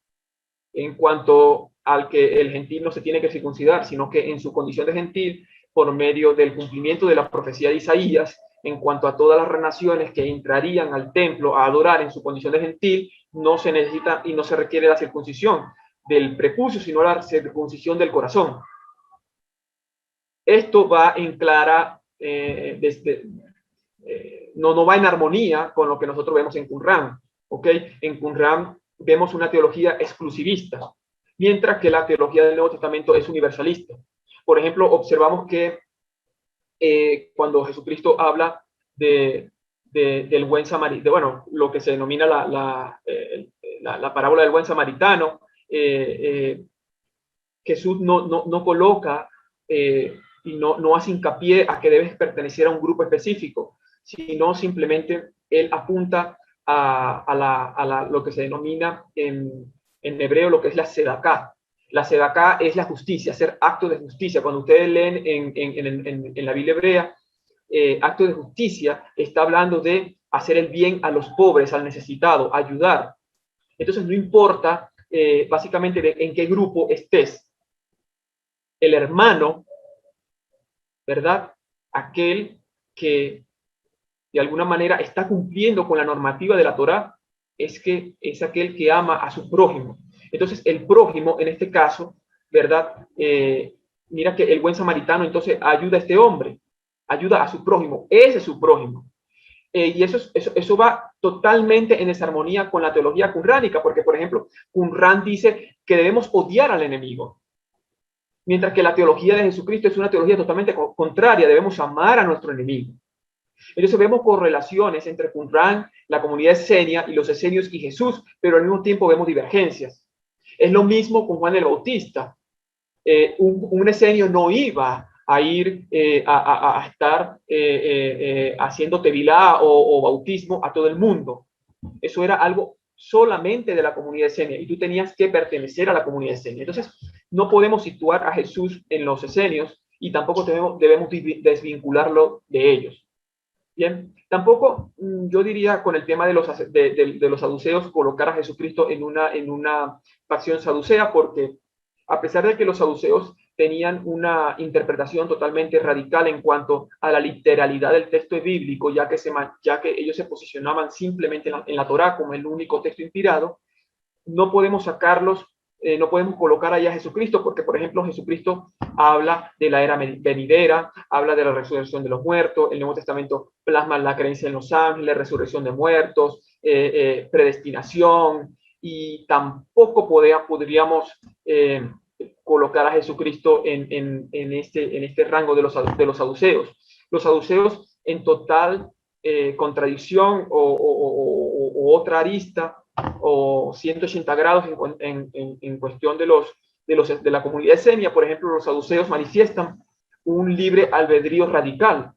en cuanto al que el gentil no se tiene que circuncidar, sino que en su condición de gentil, por medio del cumplimiento de la profecía de Isaías, en cuanto a todas las naciones que entrarían al templo a adorar en su condición de gentil, no se necesita y no se requiere la circuncisión del prepucio, sino la circuncisión del corazón. Esto va en clara, no va en armonía con lo que nosotros vemos en Qumran, ¿ok? En Qumran vemos una teología exclusivista, mientras que la teología del Nuevo Testamento es universalista. Por ejemplo, observamos que cuando Jesucristo habla del buen samaritano, bueno, lo que se denomina la parábola del buen samaritano, Jesús no coloca y no hace hincapié a que debes pertenecer a un grupo específico, sino simplemente él apunta a lo que se denomina en hebreo lo que es la sedaká. La sedaká es la justicia, hacer actos de justicia. Cuando ustedes leen en la Biblia hebrea, acto de justicia está hablando de hacer el bien a los pobres, al necesitado, ayudar. Entonces no importa básicamente en qué grupo estés. El hermano, ¿verdad? Aquel que de alguna manera está cumpliendo con la normativa de la Torá, es aquel que ama a su prójimo. Entonces, el prójimo, en este caso, ¿verdad? Mira que el buen samaritano entonces ayuda a este hombre, ayuda a su prójimo, ese es su prójimo. Y eso va totalmente en desarmonía con la teología qumránica, porque, por ejemplo, Qumrán dice que debemos odiar al enemigo, mientras que la teología de Jesucristo es una teología totalmente contraria, debemos amar a nuestro enemigo. Entonces vemos correlaciones entre Qumran, la comunidad esenia y los esenios y Jesús, pero al mismo tiempo vemos divergencias. Es lo mismo con Juan el Bautista. Un esenio no iba a ir a estar haciendo tevilá o bautismo a todo el mundo. Eso era algo solamente de la comunidad esenia y tú tenías que pertenecer a la comunidad esenia. Entonces no podemos situar a Jesús en los esenios y tampoco debemos desvincularlo de ellos. Bien, tampoco yo diría con el tema de los saduceos colocar a Jesucristo en una facción saducea, porque a pesar de que los saduceos tenían una interpretación totalmente radical en cuanto a la literalidad del texto bíblico, ya que ellos se posicionaban simplemente en la Torá como el único texto inspirado, no podemos sacarlos, no podemos colocar allá a Jesucristo, porque, por ejemplo, Jesucristo habla de la era venidera, habla de la resurrección de los muertos, el Nuevo Testamento plasma la creencia en los ángeles, resurrección de muertos, predestinación, y tampoco podríamos colocar a Jesucristo en este rango de los saduceos. Los saduceos en total contradicción o otra arista o 180 grados en cuestión de la comunidad esenia. Por ejemplo, los saduceos manifiestan un libre albedrío radical.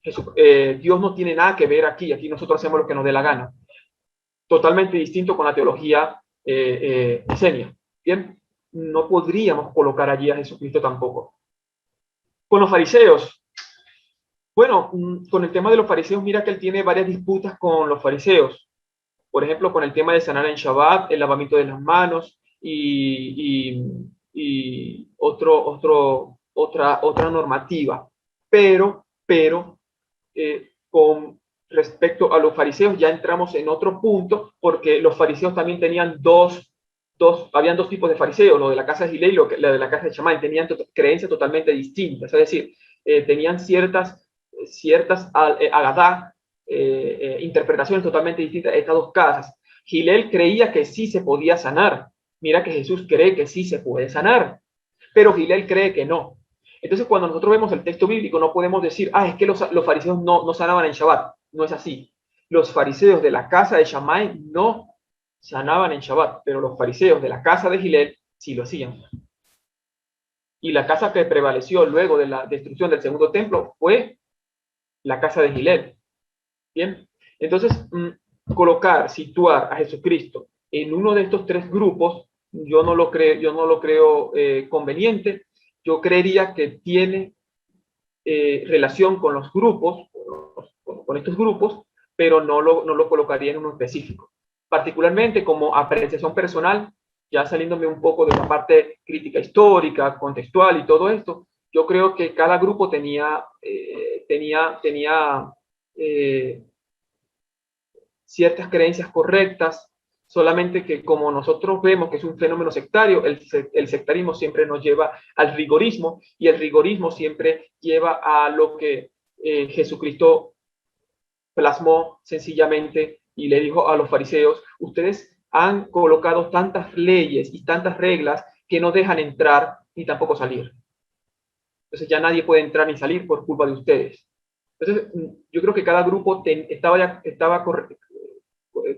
Dios no tiene nada que ver aquí nosotros hacemos lo que nos dé la gana. Totalmente distinto con la teología esenia. Bien, no podríamos colocar allí a Jesucristo tampoco. Con los fariseos, bueno, con el tema de los fariseos, mira que él tiene varias disputas con los fariseos. por ejemplo, con el tema de sanar en Shabbat, el lavamiento de las manos y otra normativa. Pero con respecto a los fariseos ya entramos en otro punto, porque los fariseos también tenían habían dos tipos de fariseos, lo de la casa de Gilel y lo de la casa de Shammai, tenían creencias totalmente distintas, es decir, tenían ciertas agadá, interpretaciones totalmente distintas de estas dos casas. Gilel creía que sí se podía sanar. Mira que Jesús cree que sí se puede sanar, pero Gilel cree que no. Entonces, cuando nosotros vemos el texto bíblico, no podemos decir, es que los fariseos no sanaban en Shabbat. No es así. Los fariseos de la casa de Shammai no sanaban en Shabbat, pero los fariseos de la casa de Gilel sí lo hacían. Y la casa que prevaleció luego de la destrucción del segundo templo fue la casa de Gilel. Bien, entonces situar a Jesucristo en uno de estos tres grupos, yo no lo creo conveniente. Yo creería que tiene relación con los grupos, con estos grupos, pero no lo colocaría en uno específico. Particularmente como apreciación personal, ya saliéndome un poco de la parte crítica histórica, contextual y todo esto, yo creo que cada grupo tenía ciertas creencias correctas, solamente que como nosotros vemos que es un fenómeno sectario, el sectarismo siempre nos lleva al rigorismo, y el rigorismo siempre lleva a lo que Jesucristo plasmó sencillamente y le dijo a los fariseos: ustedes han colocado tantas leyes y tantas reglas que no dejan entrar ni tampoco salir. Entonces ya nadie puede entrar ni salir por culpa de ustedes. Entonces yo creo que cada grupo estaba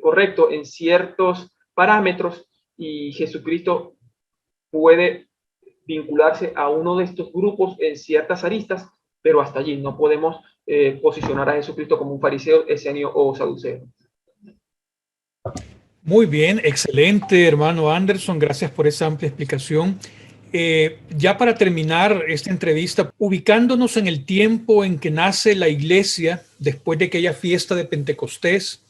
correcto en ciertos parámetros, y Jesucristo puede vincularse a uno de estos grupos en ciertas aristas, pero hasta allí no podemos posicionar a Jesucristo como un fariseo, esenio o saduceo. Muy bien, excelente, hermano Anderson, gracias por esa amplia explicación. Ya para terminar esta entrevista, ubicándonos en el tiempo en que nace la iglesia, después de aquella fiesta de Pentecostés,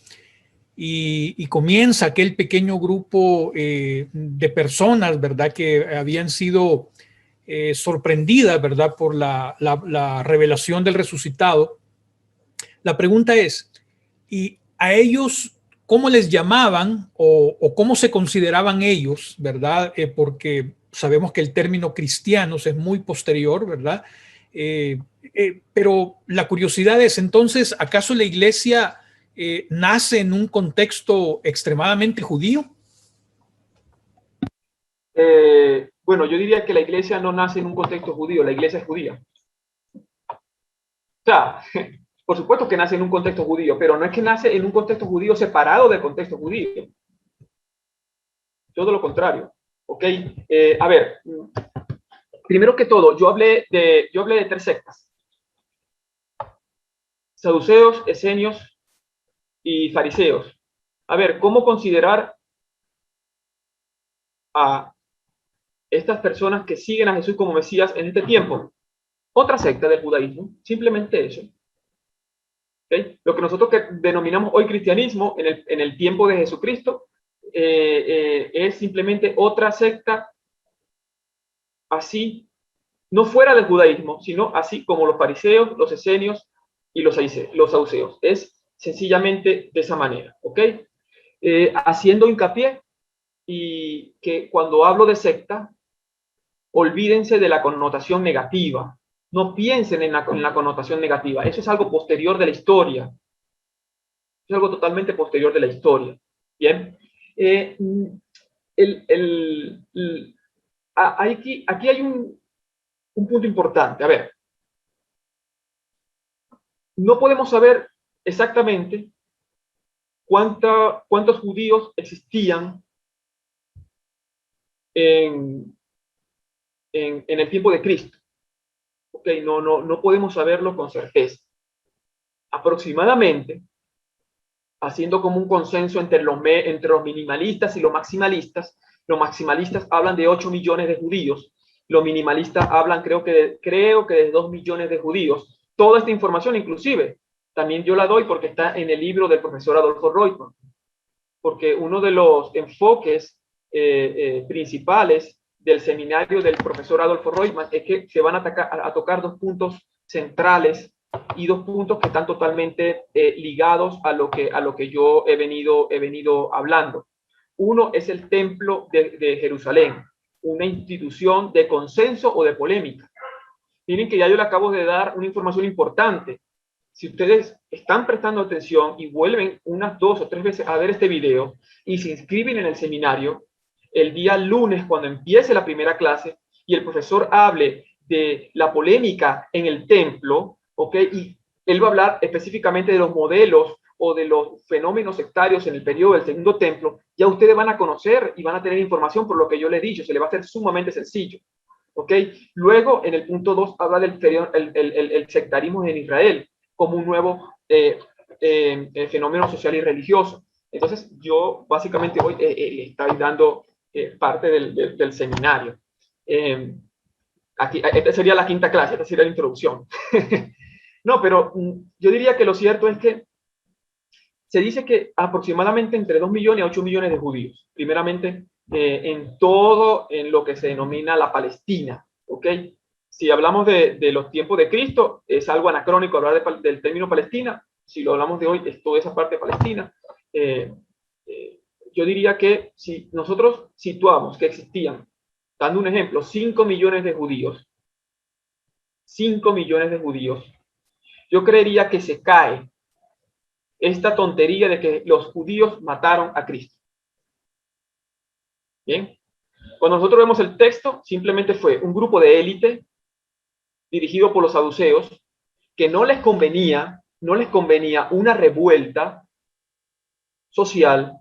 y comienza aquel pequeño grupo de personas, ¿verdad?, que habían sido sorprendidas, ¿verdad?, por la revelación del resucitado. La pregunta es, ¿y a ellos cómo les llamaban o cómo se consideraban ellos, ¿verdad? Porque sabemos que el término cristianos es muy posterior, ¿verdad? Pero la curiosidad es, entonces, ¿acaso la iglesia nace en un contexto extremadamente judío? Bueno, yo diría que la iglesia no nace en un contexto judío, la iglesia es judía. O sea, por supuesto que nace en un contexto judío, pero no es que nace en un contexto judío separado del contexto judío. Todo lo contrario. ¿Ok? A ver, primero que todo, yo hablé de tres sectas: saduceos, esenios y fariseos. A ver, ¿cómo considerar a estas personas que siguen a Jesús como Mesías en este tiempo? Otra secta del judaísmo, simplemente eso. ¿Okay? Lo que nosotros denominamos hoy cristianismo en el tiempo de Jesucristo es simplemente otra secta, así, no fuera del judaísmo, sino así como los fariseos, los esenios y los saduceos. Es sencillamente de esa manera, ¿ok? Haciendo hincapié y que cuando hablo de secta, olvídense de la connotación negativa. No piensen en la connotación negativa. Eso es algo posterior de la historia. Es algo totalmente posterior de la historia. Bien. Aquí hay un punto importante. A ver, no podemos saber exactamente cuántos judíos existían en el tiempo de Cristo. Okay, no podemos saberlo con certeza. Aproximadamente, haciendo como un consenso entre los minimalistas y los maximalistas hablan de 8 millones de judíos, los minimalistas hablan creo que de 2 millones de judíos. Toda esta información, inclusive, también yo la doy porque está en el libro del profesor Adolfo Reutemann. porque uno de los enfoques principales del seminario del profesor Adolfo Reutemann es que se van a tocar dos puntos centrales y dos puntos que están totalmente ligados a lo que yo he venido hablando. Uno es el Templo de Jerusalén, una institución de consenso o de polémica. Miren que ya yo le acabo de dar una información importante. Si ustedes están prestando atención y vuelven unas 2 o 3 veces a ver este video y se inscriben en el seminario, el día lunes, cuando empiece la primera clase y el profesor hable de la polémica en el templo, ¿ok? Y él va a hablar específicamente de los modelos o de los fenómenos sectarios en el periodo del segundo templo, ya ustedes van a conocer y van a tener información por lo que yo les he dicho, se les va a hacer sumamente sencillo. ¿Ok? Luego, en el punto 2, habla del el sectarismo en Israel como un nuevo fenómeno social y religioso. Entonces, yo básicamente hoy le estoy dando parte del seminario. Aquí, esta sería la quinta clase, esta sería la introducción. No, pero yo diría que lo cierto es que se dice que aproximadamente entre 2 millones a 8 millones de judíos, primeramente en lo que se denomina la Palestina, ¿ok? Si hablamos de los tiempos de Cristo, es algo anacrónico hablar del término Palestina. Si lo hablamos de hoy, es toda esa parte de Palestina. Yo diría que si nosotros situamos que existían, dando un ejemplo, 5 millones de judíos, 5 millones de judíos, yo creería que se cae esta tontería de que los judíos mataron a Cristo. Bien, cuando nosotros vemos el texto, simplemente fue un grupo de élite dirigido por los saduceos que no les convenía una revuelta social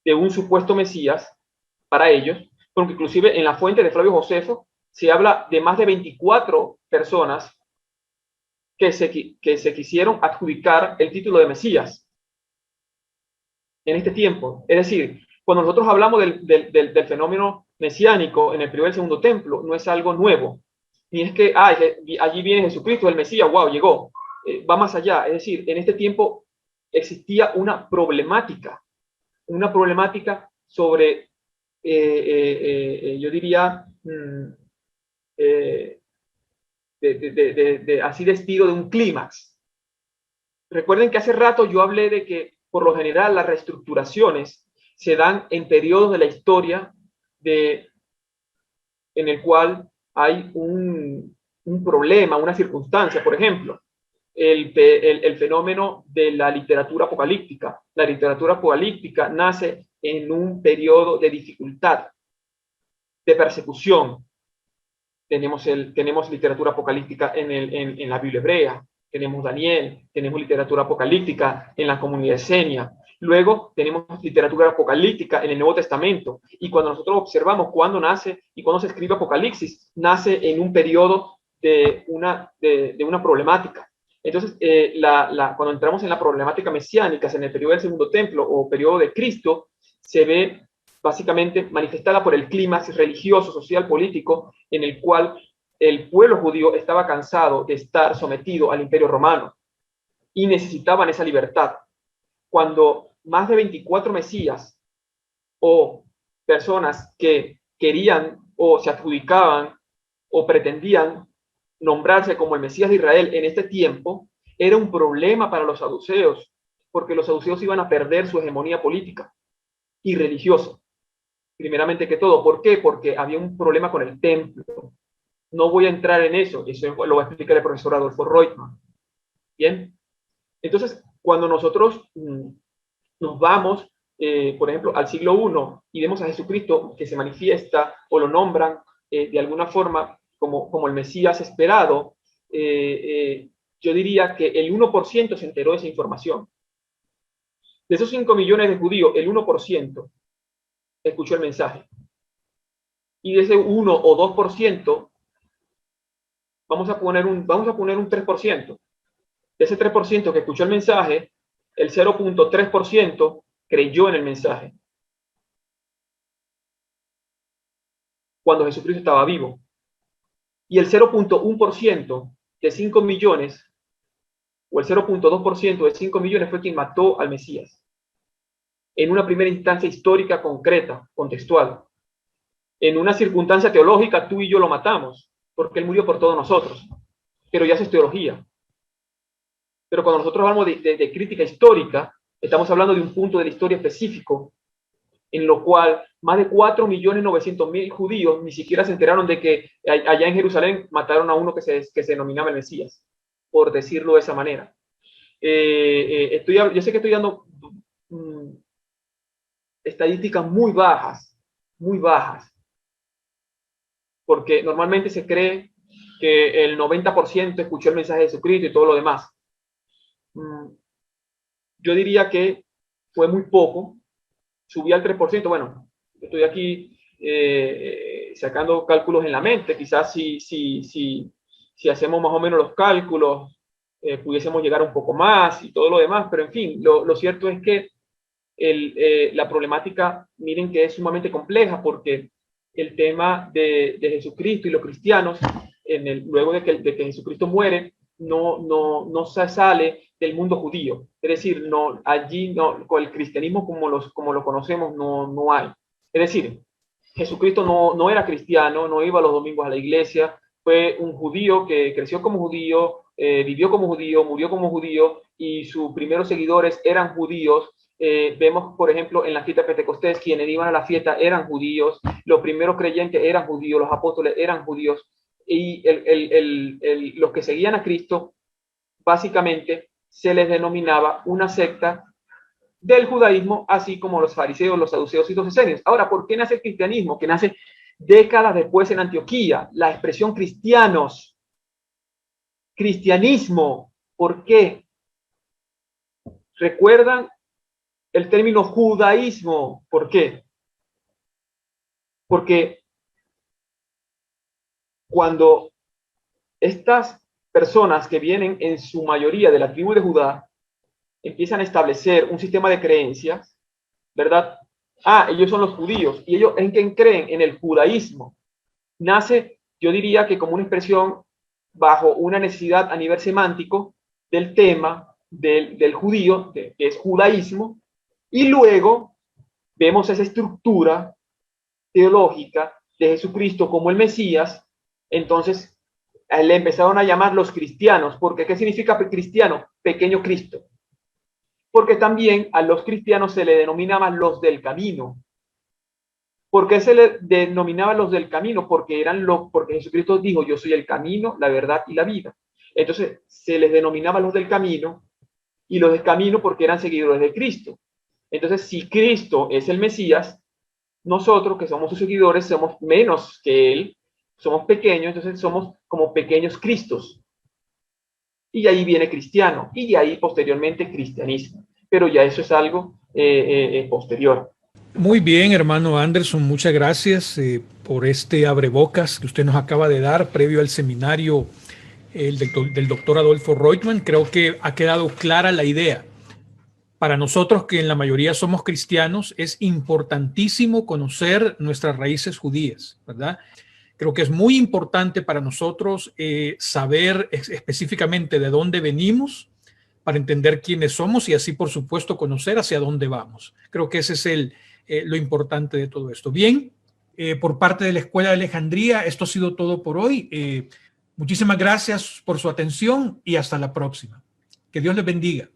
de un supuesto Mesías para ellos, porque inclusive en la fuente de Flavio Josefo se habla de más de 24 personas que se quisieron adjudicar el título de Mesías en este tiempo. Es decir, cuando nosotros hablamos del fenómeno mesiánico en el primer y segundo templo, no es algo nuevo. Ni es que allí viene Jesucristo, el Mesías, wow, llegó. Va más allá. Es decir, en este tiempo existía una problemática sobre, yo diría, así de estilo de un clímax. Recuerden que hace rato yo hablé de que por lo general las reestructuraciones se dan en periodos de la historia en el cual hay un problema, una circunstancia. Por ejemplo, el fenómeno de la literatura apocalíptica. La literatura apocalíptica nace en un periodo de dificultad, de persecución. Tenemos literatura apocalíptica en la Biblia hebrea, tenemos Daniel, tenemos literatura apocalíptica en la comunidad esenia. Luego tenemos literatura apocalíptica en el Nuevo Testamento. Y cuando nosotros observamos cuándo nace y cuándo se escribe Apocalipsis, nace en un periodo de una problemática. Entonces, cuando entramos en la problemática mesiánica, en el periodo del Segundo Templo o periodo de Cristo, se ve básicamente manifestada por el clima religioso, social, político, en el cual el pueblo judío estaba cansado de estar sometido al imperio romano y necesitaban esa libertad. Cuando más de 24 mesías o personas que querían o se adjudicaban o pretendían nombrarse como el Mesías de Israel en este tiempo, era un problema para los saduceos, porque los saduceos iban a perder su hegemonía política y religiosa. Primeramente que todo. ¿Por qué? Porque había un problema con el templo. No voy a entrar en eso lo va a explicar el profesor Adolfo Reutemann. Bien. Entonces, cuando nosotros nos vamos, por ejemplo, al siglo I y vemos a Jesucristo que se manifiesta o lo nombran de alguna forma como el Mesías esperado, yo diría que el 1% se enteró de esa información. De esos 5 millones de judíos, el 1% escuchó el mensaje. Y de ese 1 o 2%, vamos a poner un 3%. De ese 3% que escuchó el mensaje, el 0.3% creyó en el mensaje cuando Jesucristo estaba vivo. Y el 0.1% de 5 millones o el 0.2% de 5 millones fue quien mató al Mesías. En una primera instancia histórica concreta, contextual. En una circunstancia teológica, tú y yo lo matamos, porque él murió por todos nosotros. Pero ya eso es teología. Pero cuando nosotros hablamos de crítica histórica, estamos hablando de un punto de la historia específico, en lo cual más de 4.900.000 judíos ni siquiera se enteraron de que allá en Jerusalén mataron a uno que se denominaba el Mesías, por decirlo de esa manera. Yo sé que estoy dando estadísticas muy bajas, porque normalmente se cree que el 90% escuchó el mensaje de Jesucristo y todo lo demás. Yo diría que fue muy poco, subí al 3%. Bueno, estoy aquí sacando cálculos en la mente, quizás si hacemos más o menos los cálculos, pudiésemos llegar un poco más y todo lo demás, pero en fin, lo cierto es que la problemática, miren que es sumamente compleja, porque el tema de Jesucristo y los cristianos, luego de que Jesucristo muere, no se sale del mundo judío. Es decir, allí con el cristianismo como lo conocemos no hay. Es decir, Jesucristo no era cristiano, no iba los domingos a la iglesia, fue un judío que creció como judío, vivió como judío, murió como judío, y sus primeros seguidores eran judíos. Vemos, por ejemplo, en la fiesta de Pentecostés, quienes iban a la fiesta eran judíos, los primeros creyentes eran judíos, los apóstoles eran judíos, y los que seguían a Cristo, básicamente se les denominaba una secta del judaísmo, así como los fariseos, los saduceos y los esenios. Ahora, ¿por qué nace el cristianismo? Que nace décadas después en Antioquía. La expresión cristianos, cristianismo, ¿por qué? ¿Recuerdan el término judaísmo? ¿Por qué? Porque cuando estas personas que vienen en su mayoría de la tribu de Judá empiezan a establecer un sistema de creencias, ¿verdad? Ellos son los judíos, y ellos en qué creen, en el judaísmo. Nace, yo diría que como una expresión bajo una necesidad a nivel semántico del tema del judío, que es judaísmo, y luego vemos esa estructura teológica de Jesucristo como el Mesías. Entonces le empezaron a llamar los cristianos, porque ¿qué significa cristiano? Pequeño Cristo. Porque también a los cristianos se le denominaban los del camino. ¿Por qué se le denominaba los del camino? Porque Jesucristo dijo, yo soy el camino, la verdad y la vida. Entonces se les denominaba los del camino, y los del camino porque eran seguidores de Cristo. Entonces, si Cristo es el Mesías, nosotros que somos sus seguidores somos menos que él, somos pequeños, entonces somos como pequeños Cristos. Y ahí viene cristiano, y de ahí posteriormente cristianismo. Pero ya eso es algo posterior. Muy bien, hermano Anderson, muchas gracias por este abrebocas que usted nos acaba de dar previo al seminario del doctor Adolfo Reutemann. Creo que ha quedado clara la idea. Para nosotros, que en la mayoría somos cristianos, es importantísimo conocer nuestras raíces judías, ¿verdad? Creo que es muy importante para nosotros saber específicamente de dónde venimos, para entender quiénes somos y así, por supuesto, conocer hacia dónde vamos. Creo que ese es lo importante de todo esto. Bien, por parte de la Escuela de Alejandría, esto ha sido todo por hoy. Muchísimas gracias por su atención y hasta la próxima. Que Dios les bendiga.